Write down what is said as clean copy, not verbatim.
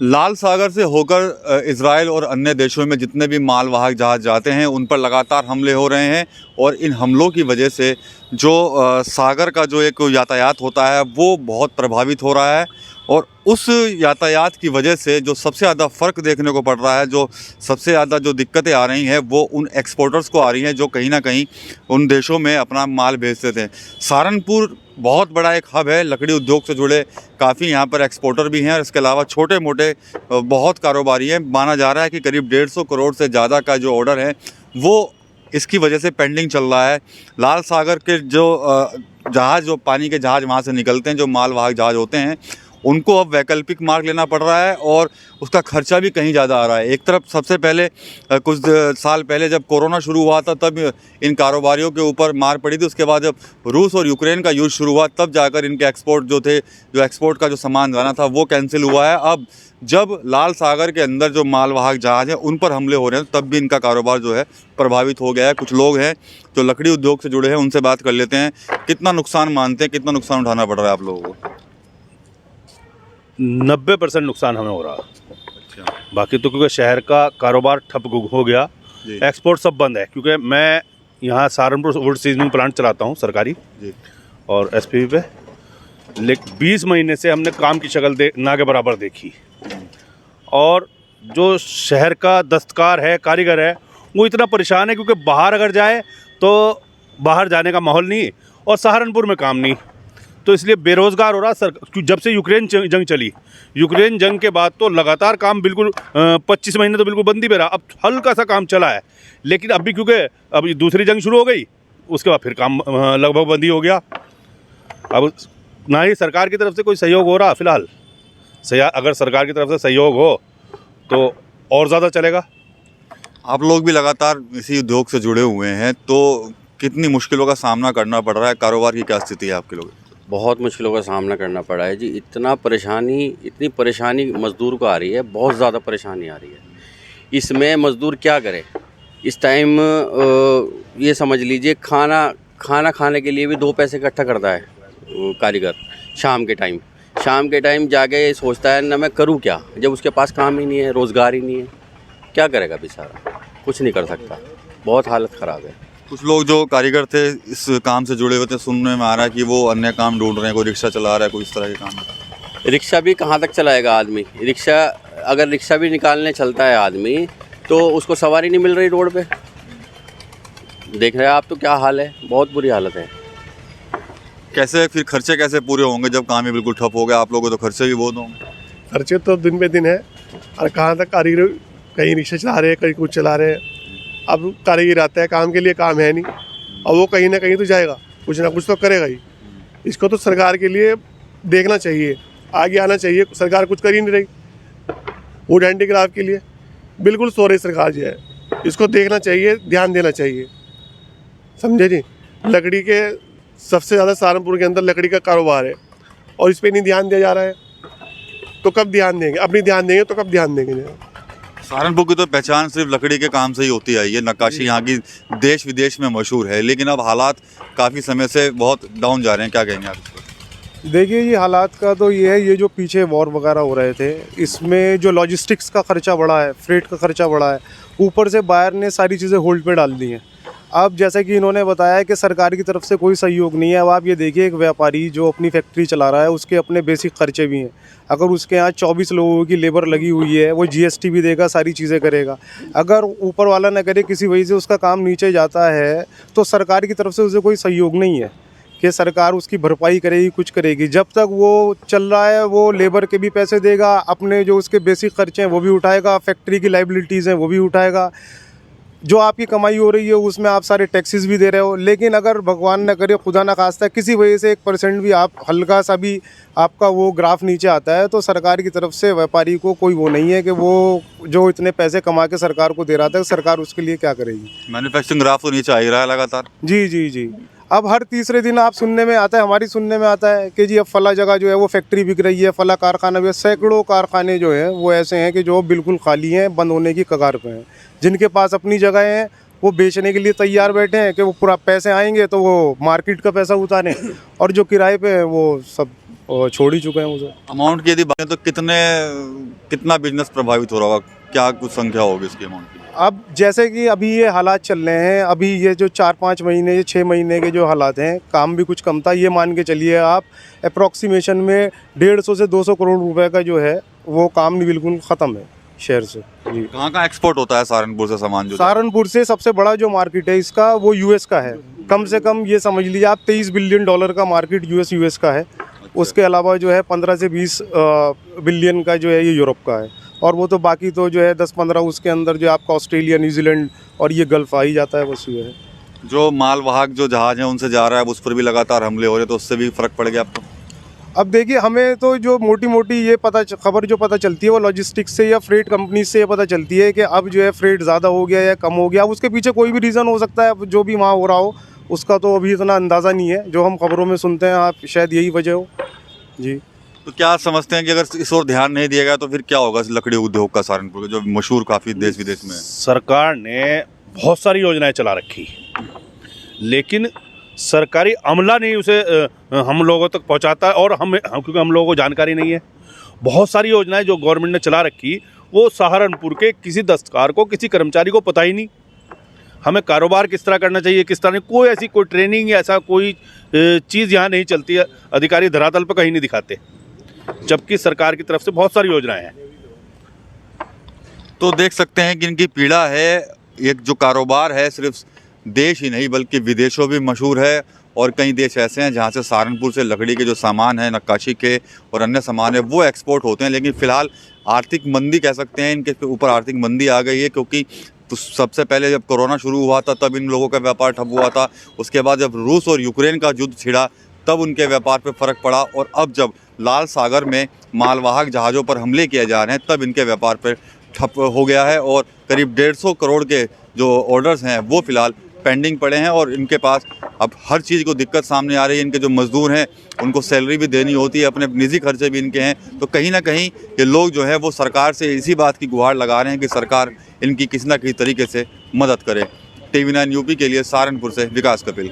लाल सागर से होकर इजराइल और अन्य देशों में जितने भी मालवाहक जहाज़ जाते हैं उन पर लगातार हमले हो रहे हैं और इन हमलों की वजह से जो सागर का जो एक यातायात होता है वो बहुत प्रभावित हो रहा है। और उस यातायात की वजह से जो सबसे ज़्यादा फ़र्क देखने को पड़ रहा है, जो सबसे ज़्यादा जो दिक्कतें आ रही हैं वो उन एक्सपोर्टर्स को आ रही हैं जो कहीं ना कहीं उन देशों में अपना माल भेजते थे। सहारनपुर बहुत बड़ा एक हब है, लकड़ी उद्योग से जुड़े काफ़ी यहाँ पर एक्सपोर्टर भी हैं और इसके अलावा छोटे मोटे बहुत कारोबारी हैं। माना जा रहा है कि करीब 150 करोड़ से ज़्यादा का जो ऑर्डर है वो इसकी वजह से पेंडिंग चल रहा है। लाल सागर के जो जहाज़, जो पानी के जहाज़ वहाँ से निकलते हैं, जो मालवाहक जहाज़ होते हैं, उनको अब वैकल्पिक मार्ग लेना पड़ रहा है और उसका खर्चा भी कहीं ज़्यादा आ रहा है। एक तरफ सबसे पहले कुछ साल पहले जब कोरोना शुरू हुआ था तब इन कारोबारियों के ऊपर मार पड़ी थी। उसके बाद जब रूस और यूक्रेन का युद्ध शुरू हुआ तब जाकर इनके एक्सपोर्ट जो थे, जो एक्सपोर्ट का जो सामान जाना था वो कैंसिल हुआ है। अब जब लाल सागर के अंदर जो मालवाहक जहाज़ हैं उन पर हमले हो रहे हैं तब भी इनका कारोबार जो है प्रभावित हो गया है। कुछ लोग हैं जो लकड़ी उद्योग से जुड़े हैं, उनसे बात कर लेते हैं। कितना नुकसान मानते हैं, कितना नुकसान उठाना पड़ रहा है आप लोगों को? 90% नुकसान हमें हो रहा है। बाकी तो क्योंकि शहर का कारोबार ठप हो गया, एक्सपोर्ट सब बंद है। क्योंकि मैं यहाँ सहारनपुर वुड सीजनिंग प्लांट चलाता हूँ सरकारी और एसपीवी पे, लेकिन 20 महीने से हमने काम की शक्ल ना के बराबर देखी। और जो शहर का दस्तकार है, कारीगर है, वो इतना परेशान है क्योंकि बाहर अगर जाए तो बाहर जाने का माहौल नहीं और सहारनपुर में काम नहीं, तो इसलिए बेरोज़गार हो रहा। सर जब से यूक्रेन जंग चली, यूक्रेन जंग के बाद तो लगातार काम बिल्कुल 25 महीने तो बिल्कुल बंदी पे रहा। अब हल्का सा काम चला है, लेकिन अभी क्योंकि अब दूसरी जंग शुरू हो गई उसके बाद फिर काम लगभग बंदी हो गया। अब ना ही सरकार की तरफ से कोई सहयोग हो रहा फ़िलहाल। अगर सरकार की तरफ से सहयोग हो तो और ज़्यादा चलेगा। आप लोग भी लगातार इसी उद्योग से जुड़े हुए हैं, तो कितनी मुश्किलों का सामना करना पड़ रहा है? कारोबार की क्या स्थिति है आपके लोग? बहुत मुश्किलों का सामना करना पड़ा है जी। इतनी परेशानी मज़दूर को आ रही है, बहुत ज़्यादा परेशानी आ रही है। इसमें मज़दूर क्या करे इस टाइम? ये समझ लीजिए खाना खाने के लिए भी 2 पैसे इकट्ठा करता है कारीगर। शाम के टाइम जाके सोचता है ना मैं करूँ क्या, जब उसके पास काम ही नहीं है, रोज़गार ही नहीं है, क्या करेगा बेचारा? कुछ नहीं कर सकता, बहुत हालत ख़राब है। कुछ लोग जो कारीगर थे इस काम से जुड़े हुए थे, सुनने में आ रहा है कि वो अन्य काम ढूंढ रहे हैं, कोई रिक्शा चला रहा है, कोई इस तरह के काम। रिक्शा भी कहाँ तक चलाएगा आदमी? अगर रिक्शा भी निकालने चलता है आदमी तो उसको सवारी नहीं मिल रही रोड पे। देख रहे हैं आप तो क्या हाल है, बहुत बुरी हालत है। कैसे फिर खर्चे कैसे पूरे होंगे जब काम ही बिल्कुल ठप हो गया? आप लोगों को तो खर्चे भी बहुत होंगे। खर्चे तो दिन पे दिन है, और कहाँ तक कारीगर कहीं रिक्शा चला रहे हैं, कहीं कुछ चला रहे हैं। अब कारीगर आता है काम के लिए, काम है नहीं, और वो कहीं ना कहीं तो जाएगा, कुछ ना कुछ तो करेगा ही। इसको तो सरकार के लिए देखना चाहिए, आगे आना चाहिए। सरकार कुछ कर ही नहीं रही वुड हैंडीक्राफ्ट के लिए, बिल्कुल सो रही सरकार जो है। इसको देखना चाहिए, ध्यान देना चाहिए, समझे जी। लकड़ी के सबसे ज़्यादा सहारनपुर के अंदर लकड़ी का कारोबार है और इस पर नहीं ध्यान दिया जा रहा है, तो कब ध्यान देंगे? अपनी ध्यान देंगे तो कब ध्यान देंगे? सहारनपुर की तो पहचान सिर्फ लकड़ी के काम से ही होती आई है। नक्काशी यहाँ की देश विदेश में मशहूर है, लेकिन अब हालात काफ़ी समय से बहुत डाउन जा रहे हैं। क्या कहेंगे आप इस पर? देखिए, ये हालात का तो ये है, ये जो पीछे वॉर वगैरह हो रहे थे, इसमें जो लॉजिस्टिक्स का खर्चा बढ़ा है, फ्रेट का खर्चा बढ़ा है, ऊपर से बायर ने सारी चीज़ें होल्ड पे डाल दी हैं। अब जैसे कि इन्होंने बताया कि सरकार की तरफ से कोई सहयोग नहीं है। अब आप ये देखिए, एक व्यापारी जो अपनी फैक्ट्री चला रहा है उसके अपने बेसिक खर्चे भी हैं। अगर उसके यहाँ 24 लोगों की लेबर लगी हुई है, वो जीएसटी भी देगा, सारी चीज़ें करेगा। अगर ऊपर वाला न करे, किसी वजह से उसका काम नीचे जाता है, तो सरकार की तरफ से उसे कोई सहयोग नहीं है कि सरकार उसकी भरपाई करेगी, कुछ करेगी। जब तक वो चल रहा है वो लेबर के भी पैसे देगा, अपने जो उसके बेसिक खर्चे हैं वो भी उठाएगा, फैक्ट्री की लाइबिलिटीज़ हैं वो भी उठाएगा। जो आपकी कमाई हो रही है उसमें आप सारे टैक्सेस भी दे रहे हो। लेकिन अगर भगवान न करे, खुदा न खास्ता, किसी वजह से 1% भी आप हल्का सा भी आपका वो ग्राफ नीचे आता है, तो सरकार की तरफ से व्यापारी को कोई वो नहीं है कि वो जो इतने पैसे कमा के सरकार को दे रहा था, सरकार उसके लिए क्या करेगी। मैन्युफैक्चरिंग ग्राफ तो नीचे आ ही रहा है लगातार। जी जी जी। अब हर तीसरे दिन आप सुनने में आता है, हमारी सुनने में आता है कि जी अब फला जगह जो है वो फैक्ट्री बिक रही है, फला कारखाना भी है। सैकड़ों कारखाने जो हैं वो ऐसे हैं कि जो बिल्कुल खाली हैं, बंद होने की कगार पे हैं। जिनके पास अपनी जगह हैं वो बेचने के लिए तैयार बैठे हैं कि वो पूरा पैसे आएंगे तो वो मार्केट का पैसा उतारें, और जो किराए पे है वो सब और छोड़ ही चुके हैं उसे। अमाउंट की यदि बात करें तो कितना बिजनेस प्रभावित हो रहा होगा, क्या कुछ संख्या होगी इसकी अमाउंट की? अब जैसे कि अभी ये हालात चल रहे हैं, अभी ये जो 4-5 महीने, ये 6 महीने के जो हालात हैं, काम भी कुछ कम था, ये मान के चलिए आप अप्रॉक्सीमेशन में 150 से 200 करोड़ रुपए का जो है वो काम बिल्कुल ख़त्म है शहर से जी। कहाँ एक्सपोर्ट होता है सहारनपुर से सामान जो? सहारनपुर से सबसे बड़ा जो मार्केट है इसका वो यूएस का है। कम से कम ये समझ लीजिए आप $23 बिलियन का मार्केट यूएस का है। उसके अलावा जो है 15 से 20 बिलियन का जो है ये यूरोप का है, और वो तो बाकी तो जो है 10-15 उसके अंदर जो आपका ऑस्ट्रेलिया, न्यूजीलैंड और ये गल्फ आ ही जाता है, बस ये है। जो मालवाहक जो जहाज हैं उनसे जा रहा है, उस पर भी लगातार हमले हो रहे हैं, तो उससे भी फर्क पड़ गया आपको? अब देखिए, हमें तो जो मोटी मोटी ये खबर जो पता चलती है वो लॉजिस्टिक्स से या फ्रेट कंपनी से ये पता चलती है कि अब जो है फ्रेट ज़्यादा हो गया या कम हो गया। अब उसके पीछे कोई भी रीज़न हो सकता है, जो भी वहाँ हो रहा हो उसका तो अभी इतना अंदाज़ा नहीं है। जो हम खबरों में सुनते हैं, आप शायद यही वजह हो जी। तो क्या समझते हैं कि अगर इस ओर ध्यान नहीं दिया गया तो फिर क्या होगा इस लकड़ी उद्योग का सहारनपुर का, जो मशहूर काफ़ी देश विदेश में है? सरकार ने बहुत सारी योजनाएं चला रखी, लेकिन सरकारी अमला नहीं उसे हम लोगों तक पहुंचाता है, और क्योंकि हम लोगों को जानकारी नहीं है। बहुत सारी योजनाएं जो गवर्नमेंट ने चला रखी वो सहारनपुर के किसी दस्तकार को, किसी कर्मचारी को पता ही नहीं। हमें कारोबार किस तरह करना चाहिए, किस तरह नहीं, कोई ऐसी कोई ट्रेनिंग या ऐसा कोई चीज़ यहाँ नहीं चलती है। अधिकारी धरातल पर कहीं नहीं दिखाते, जबकि सरकार की तरफ से बहुत सारी योजनाएं हैं। तो देख सकते हैं कि इनकी पीड़ा है। एक जो कारोबार है सिर्फ देश ही नहीं बल्कि विदेशों भी मशहूर है, और कई देश ऐसे हैं जहाँ से सहारनपुर से लकड़ी के जो सामान है, नक्काशी के और अन्य सामान है, वो एक्सपोर्ट होते हैं। लेकिन फ़िलहाल आर्थिक मंदी कह सकते हैं, इनके ऊपर आर्थिक मंदी आ गई है, क्योंकि तो सबसे पहले जब कोरोना शुरू हुआ था तब इन लोगों का व्यापार ठप हुआ था। उसके बाद जब रूस और यूक्रेन का युद्ध छिड़ा तब उनके व्यापार पे फ़र्क पड़ा, और अब जब लाल सागर में मालवाहक जहाज़ों पर हमले किए जा रहे हैं तब इनके व्यापार पर ठप हो गया है। और करीब 150 करोड़ के जो ऑर्डर्स हैं वो फ़िलहाल पेंडिंग पड़े हैं, और इनके पास अब हर चीज़ को दिक्कत सामने आ रही है। इनके जो मज़दूर हैं उनको सैलरी भी देनी होती है, अपने निजी खर्चे भी इनके हैं। तो कहीं ना कहीं ये लोग जो है वो सरकार से इसी बात की गुहार लगा रहे हैं कि सरकार इनकी किसी न किसी तरीके से मदद करे। TV9 यूपी के लिए सहारनपुर से विकास कपिल।